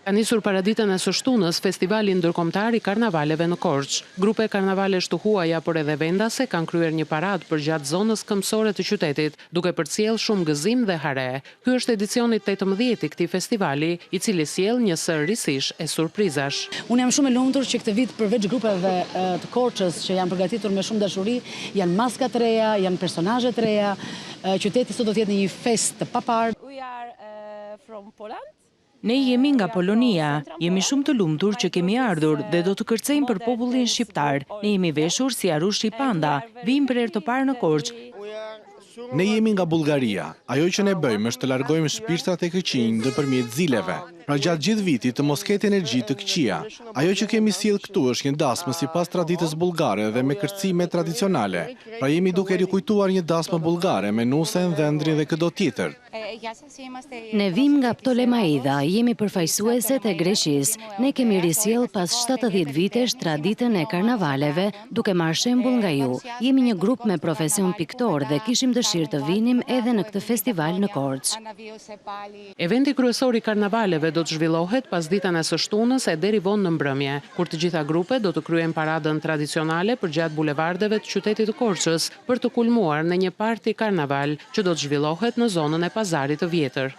Ka nisur paraditën e së shtunës festivali ndërkombëtar i karnavaleve në Korçë. Grupe karnavalesh të huaja por edhe vendase kanë kryer një paradë përgjatë zonës këmbësore të qytetit, duke përcjell shumë gëzim dhe hare. Ky është edicioni 18 i këtij festivali, i cili sjell një sër risish e surprizash. Unë jam shumë e lumtur që këtë vit përveç grupeve të Korçës që janë përgatitur me shumë dashuri, janë maska të reja, janë personazhe të reja. Qyteti sot do të jetë një fest të papar. We are from Poland. Ne jemi nga Polonia, jemi shumë të lumtur që kemi ardhur dhe do të kërcejmë për popullin shqiptar. Ne jemi veshur si arushi panda, vim për herë të parë në Korçë. Ne jemi nga Bullgaria. Ajo që ne bëjmë është të largojmë shpirtrat e këqij nëpërmjet zileve. Pra gjatë gjithë vitit të mos ketë energji të këqija. Ajo që kemi sjell këtu është një dasmë sipas traditës bullgare dhe me kërcime tradicionale. Pra jemi duke rikujtuar një dasmë bullgare me nusen, dhëndrin dhe çdo tjetër. Ne vim nga Ptolemaida, jemi përfaqësueset e Greqisë. Ne kemi risjell pas 70 vitesh traditën e karnavaleve, duke marrë shembull nga ju. Jemi një grup me profesion piktor dhe kishim dëshirë të vinim edhe në këtë festival në Korçë. Eventi kryesor i karnavaleve do të zhvillohet pas ditën e së shtunës e deri vonë në mbrëmje, kur të gjitha grupet do të kryejnë paradën tradicionale përgjatë bulevardeve të qytetit të Korçës për të kulmuar në një parti karnaval që do të zhvillohet në zonën e Pazarit të Vjetër.